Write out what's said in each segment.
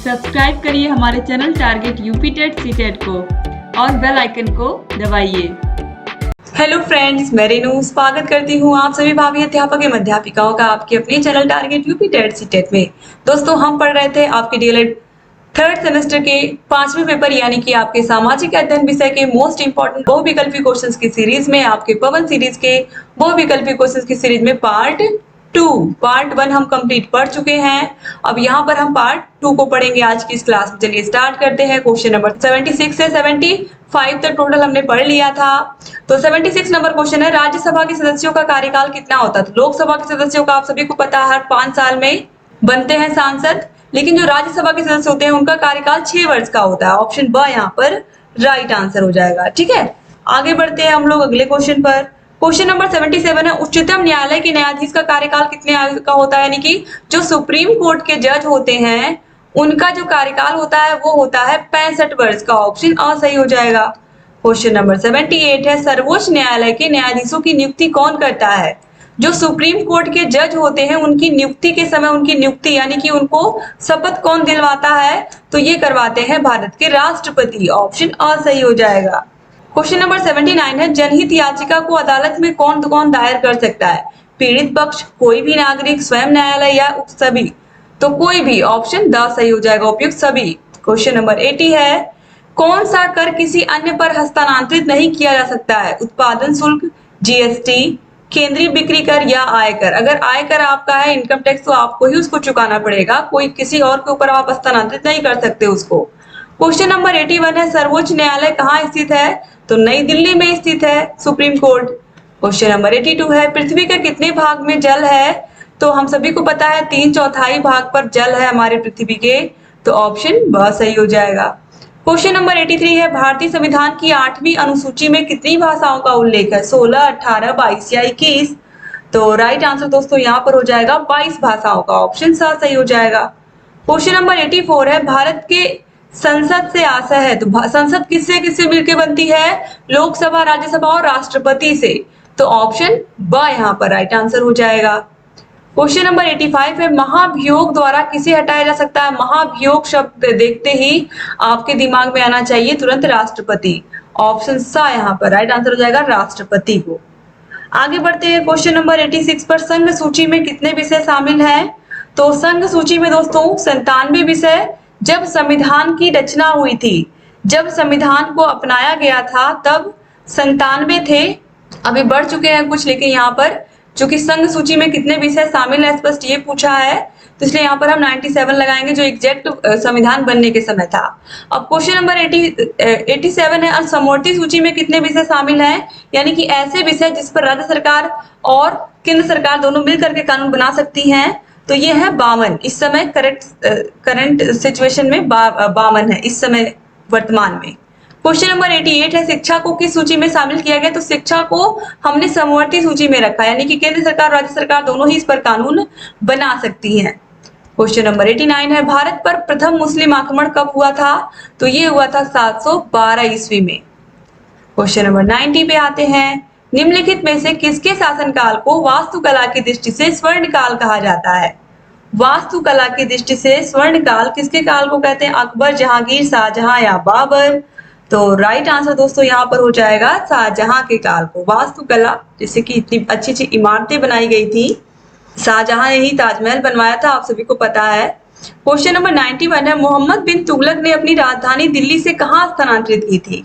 Subscribe करिए हमारे channel target UP TET CTET को और बेल आइकन को दबाइए। हेलो फ्रेंड्स, मैं रेनू स्वागत करती हूँ आप सभी भावी अध्यापक एवं अध्यापिकाओं का आपके अपने channel target UP TET CTET में। दोस्तों, हम पढ़ रहे थे आपके डीएलएड थर्ड सेमेस्टर के 5वें पेपर यानी कि आपके सामाजिक अध्ययन विषय के मोस्ट इंपोर्टेंट बहुविकल्पी क्वेश्चंस की सीरीज में, आपके पवन सीरीज के बहुविकल्पी क्वेश्चंस की सीरीज में पार्ट 1 हम कंप्लीट पढ़ चुके हैं। अब यहाँ पर हम पार्ट 2 को पढ़ेंगे आज की इस क्लास में। चलिए स्टार्ट करते हैं। क्वेश्चन नंबर 76 से 75 तक टोटल हमने पढ़ लिया था। तो 76 नंबर क्वेश्चन है, राज्यसभा के सदस्यों का कार्यकाल कितना होता है? तो लोकसभा के सदस्यों का आप सभी को पता है, हर 5 साल में बनते हैं सांसद, लेकिन जो राज्यसभा के सदस्य होते हैं उनका कार्यकाल 6 वर्ष का होता है। ऑप्शन ब यहाँ पर राइट आंसर हो जाएगा। ठीक है, आगे बढ़ते हैं हम लोग अगले क्वेश्चन पर। क्वेश्चन नंबर 77 है, उच्चतम न्यायालय के न्यायाधीश का कार्यकाल कितने आयु का होता है? यानी कि जो सुप्रीम कोर्ट के जज होते हैं उनका जो कार्यकाल होता है वो होता है 65 वर्ष का। ऑप्शन अ सही हो जाएगा। क्वेश्चन नंबर 78 है, सर्वोच्च न्यायालय के न्यायाधीशों की नियुक्ति कौन करता है? जो सुप्रीम कोर्ट के जज होते हैं उनकी नियुक्ति के समय उनकी नियुक्ति यानी कि उनको शपथ कौन दिलवाता है? तो ये करवाते हैं भारत के राष्ट्रपति। ऑप्शन अ सही हो जाएगा। क्वेश्चन नंबर 79 है, जनहित याचिका को अदालत में कौन कौन दायर कर सकता है? पीड़ित पक्ष, कोई भी नागरिक, स्वयं न्यायालय या सभी? तो कोई भी। ऑप्शन द सही हो जाएगा, उपयुक्त सभी। क्वेश्चन नंबर 80 है, कौन सा कर किसी अन्य पर हस्तांतरित नहीं किया जा सकता है? उत्पादन शुल्क, जीएसटी, केंद्रीय बिक्री कर या आयकर? अगर आयकर आपका है, इनकम टैक्स, तो आपको ही उसको चुकाना पड़ेगा, कोई किसी और के ऊपर आप हस्तांतरित नहीं कर सकते उसको। क्वेश्चन नंबर 81 है, सर्वोच्च न्यायालय कहाँ स्थित है? तो नई दिल्ली में स्थित है सुप्रीम कोर्ट। क्वेश्चन नंबर 82 है, पृथ्वी के कितने भाग में जल है? तो हम सभी को पता है 3/4 भाग पर जल है हमारे पृथ्वी के। तो ऑप्शन ब सही हो जाएगा। क्वेश्चन नंबर 83 है, भारतीय संविधान की 8वीं अनुसूची में कितनी भाषाओं का उल्लेख है? 16, 18, 22 या 21? तो राइट आंसर दोस्तों यहाँ पर हो जाएगा 22 भाषाओं का। ऑप्शन सा सही हो जाएगा। क्वेश्चन नंबर 84 है, भारत के संसद से आशय है, तो संसद किससे किससे मिलकर बनती है? लोकसभा, राज्यसभा और राष्ट्रपति से। तो ऑप्शन ब यहाँ पर राइट आंसर हो जाएगा। क्वेश्चन नंबर 85 है, महाभियोग द्वारा किसे हटाया जा सकता है? महाभियोग शब्द देखते ही आपके दिमाग में आना चाहिए तुरंत राष्ट्रपति। ऑप्शन सा यहाँ पर राइट आंसर हो जाएगा, राष्ट्रपति को। आगे बढ़ते हैं। क्वेश्चन नंबर 86 पर, संघ सूची में कितने विषय शामिल हैं? तो संघ सूची में दोस्तों 97 विषय जब संविधान की रचना हुई थी, जब संविधान को अपनाया गया था तब 97 थे। अभी बढ़ चुके हैं कुछ, लेकिन यहाँ पर चूंकि संघ सूची में कितने विषय शामिल है स्पष्ट ये पूछा है, तो इसलिए यहाँ पर हम 97 लगाएंगे जो एग्जैक्ट संविधान बनने के समय था। अब क्वेश्चन नंबर 87 है, समवर्ती सूची में कितने विषय शामिल हैं? यानी कि ऐसे विषय जिस पर राज्य सरकार और केंद्र सरकार दोनों मिलकर के कानून बना सकती हैं। तो ये है 52। इस समय करंट सिचुएशन में 52 है इस समय वर्तमान में। क्वेश्चन नंबर 88 है, शिक्षा को किस सूची में शामिल किया गया? तो शिक्षा को हमने समवर्ती सूची में रखा, यानी कि केंद्र सरकार राज्य सरकार दोनों ही इस पर कानून बना सकती हैं। क्वेश्चन नंबर 89 है, भारत पर प्रथम मुस्लिम आक्रमण कब हुआ था? तो ये हुआ था 712 ईस्वी में। क्वेश्चन नंबर 90 पे आते हैं, निम्नलिखित में से किसके शासनकाल को वास्तुकला की दृष्टि से स्वर्ण काल कहा जाता है? वास्तुकला की दृष्टि से स्वर्ण काल किसके काल को कहते हैं? अकबर, जहांगीर, शाहजहां या बाबर? तो राइट आंसर दोस्तों यहाँ पर हो जाएगा शाहजहां के काल को। वास्तुकला जैसे कि इतनी अच्छी अच्छी इमारतें बनाई गई थी, शाहजहां ने ही ताजमहल बनवाया था, आप सभी को पता है। क्वेश्चन नंबर 91 है, मोहम्मद बिन तुगलक ने अपनी राजधानी दिल्ली से कहाँ स्थानांतरित की थी?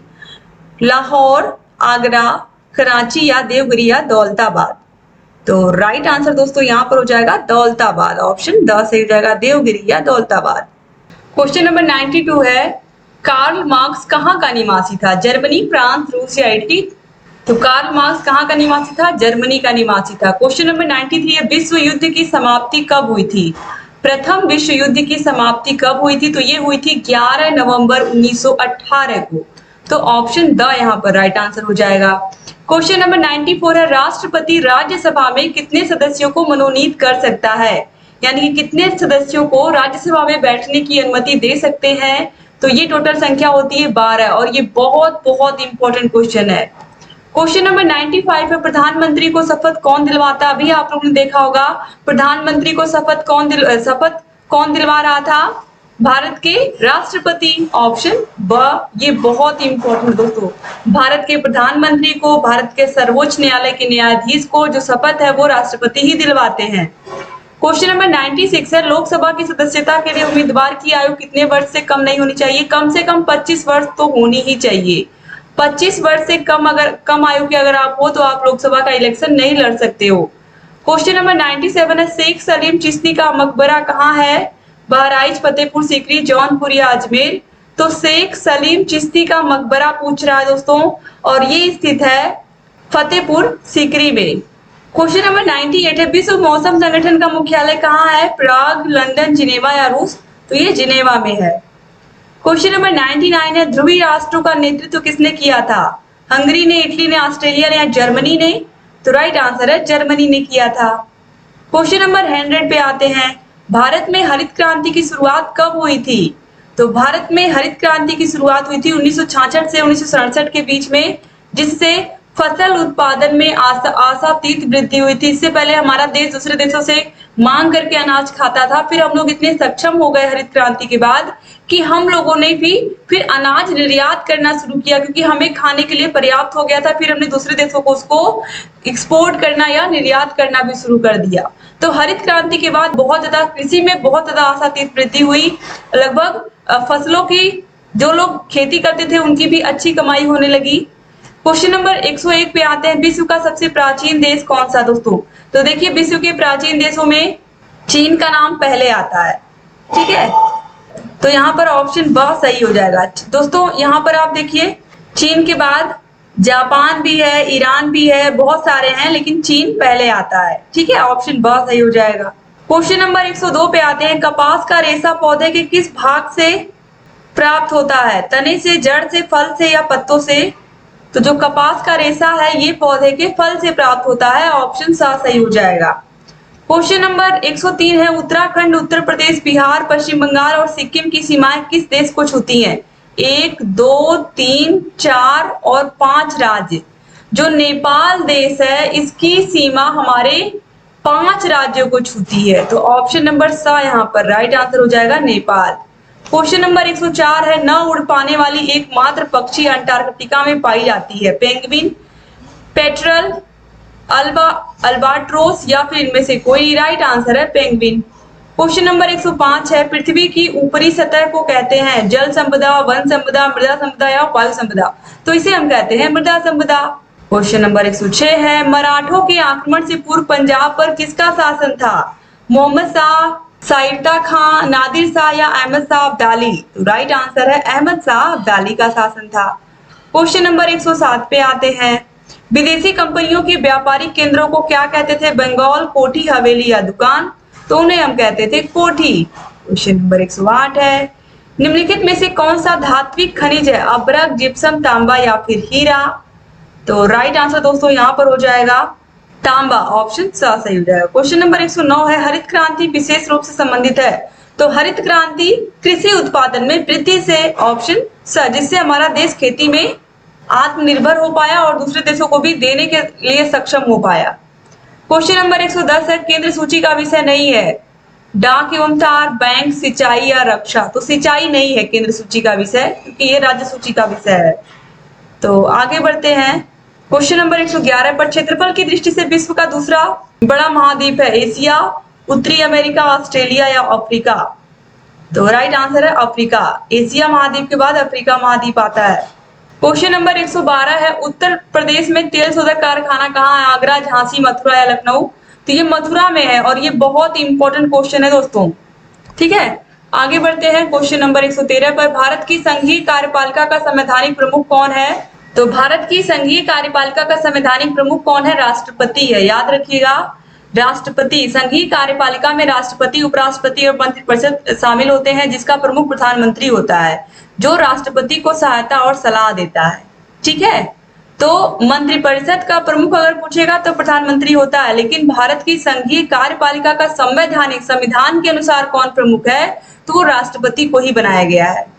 लाहौर, आगरा, कराची या देवगिरी या दौलताबाद? तो राइट आंसर दोस्तों यहाँ पर हो जाएगा दौलताबाद। ऑप्शन द सही हो जाएगा, देवगिरी या दौलताबाद। क्वेश्चन नंबर 92 है, कार्ल मार्क्स कहाँ का निवासी था? जर्मनी, फ्रांस, रूस या इटली? तो कार्ल मार्क्स कहाँ का निवासी था? जर्मनी का निवासी था। क्वेश्चन नंबर 93 है, विश्व युद्ध की समाप्ति कब हुई थी? प्रथम विश्व युद्ध की समाप्ति कब हुई थी? तो ये हुई थी 11 नवंबर 1918 को। तो ऑप्शन द यहाँ पर राइट आंसर हो जाएगा। क्वेश्चन नंबर 94 है, राष्ट्रपति राज्यसभा में कितने सदस्यों को मनोनीत कर सकता है? यानी कि कितने सदस्यों को राज्यसभा में बैठने की अनुमति दे सकते हैं? तो ये टोटल संख्या होती है 12 और ये बहुत बहुत इंपॉर्टेंट क्वेश्चन है। क्वेश्चन नंबर 95 है, प्रधानमंत्री को शपथ कौन दिलवाता? अभी आप लोगों ने देखा होगा प्रधानमंत्री को शपथ कौन दिलवा रहा था? भारत के राष्ट्रपति, ऑप्शन ब। ये बहुत इंपॉर्टेंट दोस्तों, भारत के प्रधानमंत्री को, भारत के सर्वोच्च न्यायालय के न्यायाधीश को जो शपथ है वो राष्ट्रपति ही दिलवाते हैं। क्वेश्चन नंबर 96 है, लोकसभा की सदस्यता के लिए उम्मीदवार की आयु कितने वर्ष से कम नहीं होनी चाहिए? कम से कम 25 वर्ष तो होनी ही चाहिए। 25 वर्ष से कम आयु के अगर आप हो तो आप लोकसभा का इलेक्शन नहीं लड़ सकते हो। क्वेश्चन नंबर 97 है, शेख सलीम चिश्ती का मकबरा कहाँ है? बहराइच, फतेहपुर सीकरी, जौनपुर या अजमेर? तो शेख सलीम चिश्ती का मकबरा पूछ रहा है दोस्तों, और ये स्थित है फतेहपुर सीकरी में। क्वेश्चन नंबर 98 है, विश्व मौसम संगठन का मुख्यालय कहाँ है? प्राग, लंदन, जिनेवा या रूस? तो ये जिनेवा में है। क्वेश्चन नंबर 99 है, ध्रुवीय राष्ट्रों का नेतृत्व किसने किया था? हंगरी ने, इटली ने, ऑस्ट्रेलिया ने या जर्मनी ने? तो राइट आंसर है जर्मनी ने किया था। क्वेश्चन नंबर 100 पे आते हैं, भारत में हरित क्रांति की शुरुआत कब हुई थी? तो भारत में हरित क्रांति की शुरुआत हुई थी 1966 से 1967 के बीच में, जिससे फसल उत्पादन में आशातीत वृद्धि हुई थी। इससे पहले हमारा देश दूसरे देशों से मांग करके अनाज खाता था, फिर हम लोग इतने सक्षम हो गए हरित क्रांति के बाद कि हम लोगों ने भी फिर अनाज निर्यात करना शुरू किया, क्योंकि हमें खाने के लिए पर्याप्त हो गया था। फिर हमने दूसरे देशों को उसको एक्सपोर्ट करना या निर्यात करना भी शुरू कर दिया। तो हरित क्रांति के बाद बहुत ज्यादा कृषि में बहुत ज्यादा आशातीत वृद्धि हुई। लगभग फसलों की, जो लोग खेती करते थे उनकी भी अच्छी कमाई होने लगी। क्वेश्चन नंबर 101 पे आते हैं, विश्व का सबसे प्राचीन देश कौन सा दोस्तों? तो देखिए, विश्व के प्राचीन देशों में चीन का नाम पहले आता है, ठीक है। तो यहाँ पर ऑप्शन ब सही हो जाएगा दोस्तों। यहाँ पर आप देखिए, चीन के बाद जापान भी है, ईरान भी है, बहुत सारे हैं, लेकिन चीन पहले आता है, ठीक है। ऑप्शन ब सही हो जाएगा। क्वेश्चन नंबर 102 पे आते हैं, कपास का रेशा पौधे के किस भाग से प्राप्त होता है? तने से, जड़ से, फल से या पत्तों से? तो जो कपास का रेशा है ये पौधे के फल से प्राप्त होता है। ऑप्शन सा सही हो जाएगा। क्वेश्चन नंबर 103 है, उत्तराखंड, उत्तर प्रदेश, बिहार, पश्चिम बंगाल और सिक्किम की सीमाएं किस देश को छूती हैं? 1, 2, 3, 4 और 5 राज्य। जो नेपाल देश है इसकी सीमा हमारे 5 राज्यों को छूती है। तो ऑप्शन नंबर सा यहाँ पर राइट आंसर हो जाएगा, नेपाल। क्वेश्चन नंबर 104 है, न उड़ पाने वाली एकमात्र पक्षी अंटार्कटिका में पाई जाती है? पेंगुइन, पेट्रल, अल्बाट्रोस या फिर इनमें से कोई? राइट आंसर है पेंगुइन। क्वेश्चन नंबर 105 है, पृथ्वी की ऊपरी सतह को कहते हैं जल संपदा, वन संपदा, मृदा संपदा या वायु संपदा? तो इसे हम कहते हैं मृदा संपदा। क्वेश्चन नंबर 106 है, मराठों के आक्रमण से पूर्व पंजाब पर किसका शासन था? मोहम्मद शाह, साइरता खां, नादिर शाह या अहमद शाह अब्दाली? तो राइट आंसर है अहमद शाह अब्दाली का शासन था। क्वेश्चन नंबर 107 पे आते हैं, विदेशी कंपनियों के व्यापारिक केंद्रों को क्या कहते थे? बंगाल, कोठी, हवेली या दुकान? तो उन्हें हम कहते थे कोठी। क्वेश्चन नंबर 108 है, निम्नलिखित में से कौन सा धात्विक खनिज है? अब्रक, जिप्सम, तांबा या फिर हीरा? तो राइट आंसर दोस्तों यहाँ पर हो जाएगा तांबा। ऑप्शन सही हो जाएगा। क्वेश्चन नंबर 109 है, हरित क्रांति विशेष रूप से संबंधित है? तो हरित क्रांति कृषि उत्पादन में वृद्धि से, ऑप्शन स, जिससे हमारा देश खेती में आत्मनिर्भर हो पाया और दूसरे देशों को भी देने के लिए सक्षम हो पाया। क्वेश्चन नंबर 110 है, केंद्र सूची का विषय नहीं है? डाक एवं तार, बैंक, सिंचाई या रक्षा? तो सिंचाई नहीं है केंद्र सूची का विषय, क्योंकि ये राज्य सूची का विषय है। तो आगे बढ़ते हैं। क्वेश्चन नंबर 111 पर, क्षेत्रफल की दृष्टि से विश्व का दूसरा बड़ा महाद्वीप है? एशिया, उत्तरी अमेरिका, ऑस्ट्रेलिया या अफ्रीका? तो राइट आंसर है अफ्रीका। एशिया महाद्वीप के बाद अफ्रीका महाद्वीप आता है। क्वेश्चन नंबर 112 है, उत्तर प्रदेश में तेल शोधक कारखाना कहाँ है? आगरा, झांसी, मथुरा या लखनऊ? तो ये मथुरा में है और ये बहुत इंपॉर्टेंट क्वेश्चन है दोस्तों, ठीक है। आगे बढ़ते हैं। क्वेश्चन नंबर 113 पर, भारत की संघीय कार्यपालिका का संवैधानिक प्रमुख कौन है? तो भारत की संघीय कार्यपालिका का संवैधानिक प्रमुख कौन है? राष्ट्रपति है, याद रखिएगा, राष्ट्रपति। संघीय कार्यपालिका में राष्ट्रपति, उपराष्ट्रपति और मंत्रिपरिषद शामिल होते हैं, जिसका प्रमुख प्रधानमंत्री होता है, जो राष्ट्रपति को सहायता और सलाह देता है, ठीक है। तो मंत्रिपरिषद का प्रमुख अगर पूछेगा तो प्रधानमंत्री होता है, लेकिन भारत की संघीय कार्यपालिका का संवैधानिक, संविधान के अनुसार कौन प्रमुख है? तो वो राष्ट्रपति को ही बनाया गया है।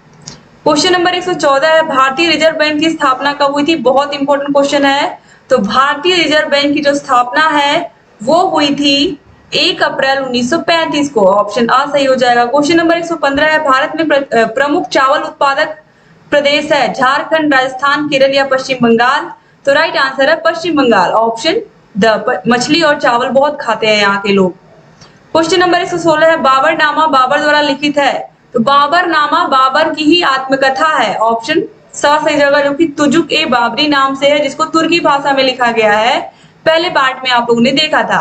क्वेश्चन नंबर 114 है, भारतीय रिजर्व बैंक की स्थापना कब हुई थी? बहुत इंपॉर्टेंट क्वेश्चन है। तो भारतीय रिजर्व बैंक की जो स्थापना है वो हुई थी 1 अप्रैल 1935 को। ऑप्शन आ सही हो जाएगा। क्वेश्चन नंबर 115 है, भारत में प्रमुख चावल उत्पादक प्रदेश है झारखंड, राजस्थान, केरल या पश्चिम बंगाल। तो राइट आंसर है पश्चिम बंगाल, ऑप्शन द। मछली और चावल बहुत खाते हैं यहाँ के लोग। क्वेश्चन नंबर 116 है, बाबर नामा बाबर द्वारा लिखित है। तो बाबर नामा बाबर की ही आत्मकथा है। ऑप्शन स सही जगह, जो कि तुजुक ए बाबरी नाम से है, जिसको तुर्की भाषा में लिखा गया है। पहले पार्ट में आप लोगों ने देखा था।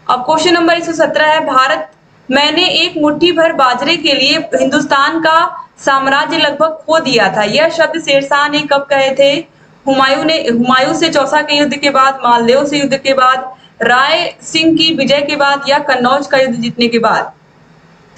अब क्वेश्चन नंबर 117 है, भारत मैंने एक मुट्ठी भर बाजरे के लिए हिंदुस्तान का साम्राज्य लगभग खो दिया था। यह शब्द शेरशाह ने कब कहे थे? हुमायूं से चौसा के युद्ध के बाद, मालदेव से युद्ध के बाद, राय सिंह की विजय के बाद या कन्नौज का युद्ध जीतने के बाद।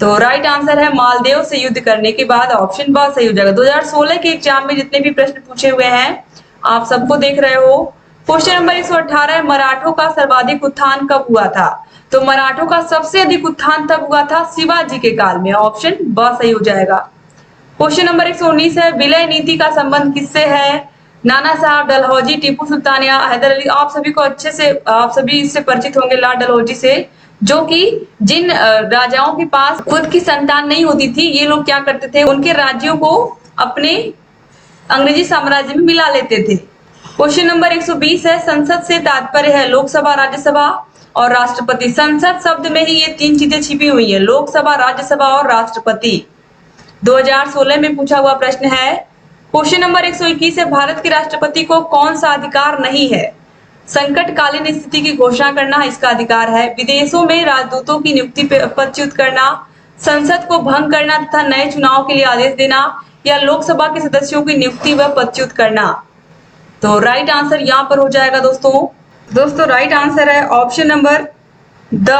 तो राइट आंसर है मालदेव से युद्ध करने के बाद, ऑप्शन बा सही हो जाएगा। 2016 के एग्जाम में जितने भी प्रश्न पूछे हुए हैं आप सबको देख रहे हो। क्वेश्चन नंबर 118 है, मराठों का सर्वाधिक उत्थान कब हुआ था? तो मराठों का सबसे अधिक उत्थान तब हुआ था शिवाजी के काल में। ऑप्शन ब सही हो जाएगा। क्वेश्चन नंबर 119 है, विलय नीति का संबंध किससे है? नाना साहब, डलहौजी, टीपू सुल्तान या हैदर अली। आप सभी को अच्छे से, आप सभी इससे परिचित होंगे लॉर्ड डलहौजी से, जो कि जिन राजाओं के पास खुद की संतान नहीं होती थी, ये लोग क्या करते थे, उनके राज्यों को अपने अंग्रेजी साम्राज्य में मिला लेते थे। क्वेश्चन नंबर 120 है, संसद से तात्पर्य है लोकसभा, राज्यसभा और राष्ट्रपति। संसद शब्द में ही ये 3 चीजें छिपी हुई है, लोकसभा, राज्यसभा और राष्ट्रपति। 2016 में पूछा हुआ प्रश्न है। क्वेश्चन नंबर 121 है, भारत के राष्ट्रपति को कौन सा अधिकार नहीं है? संकटकालीन स्थिति की घोषणा करना इसका अधिकार है, विदेशों में राजदूतों की नियुक्ति पदच्युत करना, संसद को भंग करना तथा नए चुनाव के लिए आदेश देना या लोकसभा के सदस्यों की नियुक्ति व पदच्युत करना। तो राइट आंसर यहाँ पर हो जाएगा दोस्तों राइट आंसर है ऑप्शन नंबर द,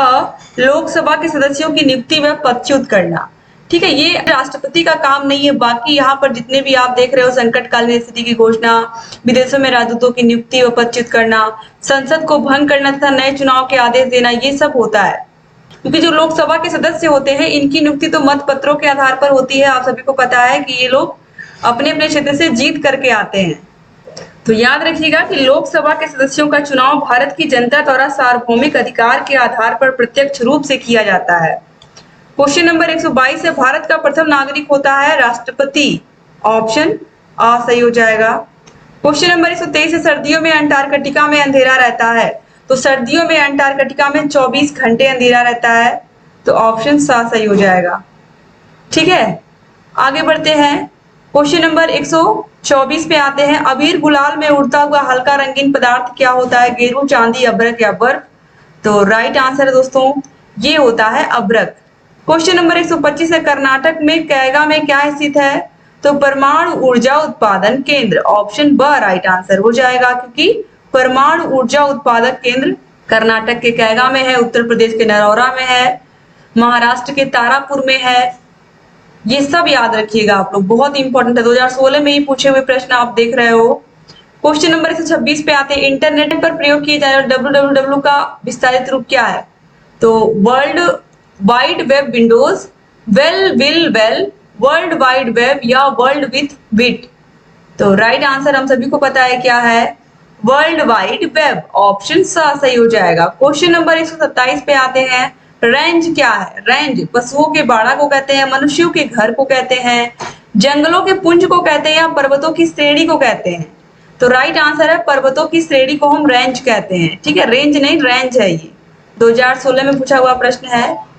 लोकसभा के सदस्यों की नियुक्ति व पदच्युत करना। ठीक है, ये राष्ट्रपति का काम नहीं है। बाकी यहाँ पर जितने भी आप देख रहे हो, संकटकालीन स्थिति की घोषणा, विदेशों में राजदूतों की नियुक्ति व पदच्युत करना, संसद को भंग करना तथा नए चुनाव के आदेश देना, ये सब होता है। क्योंकि जो लोकसभा के सदस्य होते हैं, इनकी नियुक्ति तो मत पत्रों के आधार पर होती है। आप सभी को पता है कि ये लोग अपने अपने क्षेत्र से जीत करके आते हैं। तो याद रखिएगा कि लोकसभा के सदस्यों का चुनाव भारत की जनता द्वारा सार्वभौमिक अधिकार के आधार पर प्रत्यक्ष रूप से किया जाता है। क्वेश्चन नंबर 122 है, भारत का प्रथम नागरिक होता है राष्ट्रपति। ऑप्शन आ सही हो जाएगा। क्वेश्चन नंबर 123 है, सर्दियों में अंटार्कटिका में अंधेरा रहता है। तो सर्दियों में अंटार्कटिका में 24 घंटे अंधेरा रहता है। तो ऑप्शन सा सही हो जाएगा। ठीक है, आगे बढ़ते हैं। क्वेश्चन नंबर 124 पे आते हैं, अबीर गुलाल में उड़ता हुआ हल्का रंगीन पदार्थ क्या होता है? गेरू, चांदी, अब्रक या बर्फ। तो राइट आंसर है दोस्तों, ये होता है अब्रक। क्वेश्चन नंबर 125 है, कर्नाटक में कैगा में क्या स्थित है? तो परमाणु ऊर्जा उत्पादन केंद्र। ऑप्शन ब राइट आंसर हो जाएगा, क्योंकि परमाणु ऊर्जा उत्पादक केंद्र कर्नाटक के कैगा में है, उत्तर प्रदेश के नरौरा में है, महाराष्ट्र के तारापुर में है। ये सब याद रखिएगा आप लोग, बहुत इंपॉर्टेंट है। 2016 में ही पूछे हुए प्रश्न आप देख रहे हो। क्वेश्चन नंबर 126 पे आते हैं, इंटरनेट पर प्रयोग किए जाने वाले www का विस्तारित रूप क्या है? तो world wide web Windows, well, world wide web या वर्ल्ड विथ बिट। तो राइट आंसर हम सभी को पता है क्या है, वर्ल्ड वाइड वेब। ऑप्शन सा सही हो जाएगा। क्वेश्चन नंबर 127 पे आते हैं, रेंज क्या है? रेंज पशुओं के बाड़ा को कहते हैं, मनुष्यों के घर को कहते हैं, जंगलों के पुंज को कहते हैं या पर्वतों की श्रेणी को कहते हैं। तो राइट आंसर है पर्वतों की श्रेणी को हम रेंज कहते हैं। ठीक है, रेंज नहीं रेंज है ये। 2016 में पूछा हुआ प्रश्न है।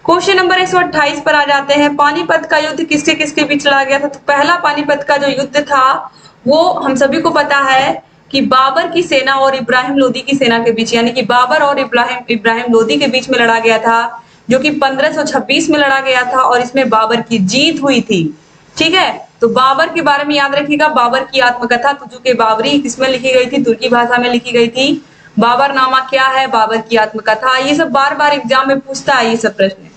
क्वेश्चन नंबर 128 पर आ जाते हैं, पानीपत का युद्ध किसके किसके बीच लड़ा गया था? तो पहला पानीपत का जो युद्ध था वो हम सभी को पता है कि बाबर की सेना और इब्राहिम लोदी की सेना के बीच, यानी कि बाबर और इब्राहिम लोदी के बीच में लड़ा गया था, जो कि 1526 में लड़ा गया था और इसमें बाबर की जीत हुई थी। ठीक है, तो बाबर के बारे में याद रखिएगा, बाबर की आत्मकथा तुजुक-ए बाबरी किसमें लिखी गई थी? तुर्की भाषा में लिखी गई थी। बाबरनामा क्या है? बाबर की आत्मकथा। ये सब बार बार एग्जाम में पूछता है ये सब प्रश्न,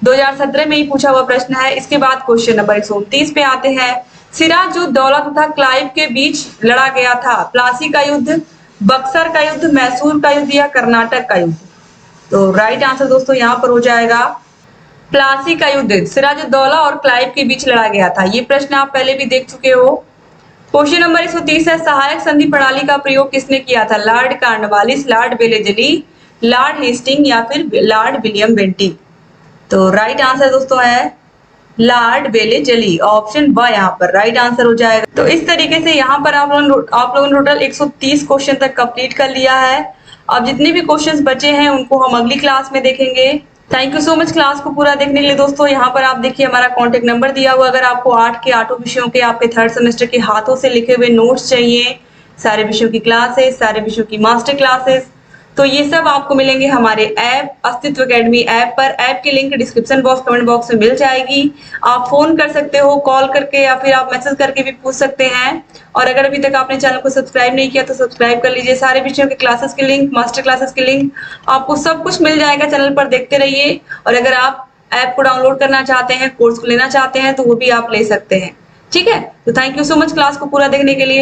2017 में ही पूछा हुआ प्रश्न है। इसके बाद क्वेश्चन नंबर 129 पे आते हैं, सिराजुद्दौला तथा क्लाइव के बीच लड़ा गया था प्लासी का युद्ध, बक्सर का युद्ध, मैसूर का युद्ध या कर्नाटक का युद्ध। तो राइट आंसर दोस्तों यहाँ पर हो जाएगा प्लासी का युद्ध, सिराजुद्दौला और क्लाइव के बीच लड़ा गया था। ये प्रश्न आप पहले भी देख चुके हो। क्वेश्चन नंबर 130 है, सहायक संधि प्रणाली का प्रयोग किसने किया था? Lord Cornwallis, Lord Wellesley Lord Hasting या फिर लॉर्ड विलियम बेंटिंग? तो राइट आंसर दोस्तों है लॉर्ड वेलेजली, ऑप्शन ब यहाँ पर राइट आंसर हो जाएगा। तो इस तरीके से यहाँ पर आप लोगों ने टोटल 130 क्वेश्चन तक कंप्लीट कर लिया है। अब जितने भी क्वेश्चंस बचे हैं उनको हम अगली क्लास में देखेंगे। Thank you so much class को पूरा देखने के लिए दोस्तों। यहाँ पर आप देखिए हमारा कॉन्टेक्ट नंबर दिया हुआ, अगर आपको 8 के 8 विषयों के आपके थर्ड सेमेस्टर के हाथों से लिखे हुए नोट्स चाहिए, सारे विषयों की क्लासेस, सारे विषयों की मास्टर क्लासेस, तो ये सब आपको मिलेंगे हमारे ऐप अस्तित्व एकेडमी ऐप पर। ऐप की link description box comment box में मिल जाएगी। आप फोन कर सकते हो, कॉल करके, या फिर आप मैसेज करके भी पूछ सकते हैं। और अगर अभी तक आपने चैनल को सब्सक्राइब नहीं किया तो सब्सक्राइब कर लीजिए। सारे विषयों के क्लासेस की लिंक, मास्टर क्लासेस की लिंक, आपको सब कुछ मिल जाएगा चैनल पर, देखते रहिए। और अगर आप ऐप को डाउनलोड करना चाहते हैं, कोर्स को लेना चाहते हैं, तो वो भी आप ले सकते हैं। ठीक है, तो thank you so much class को पूरा देखने के लिए।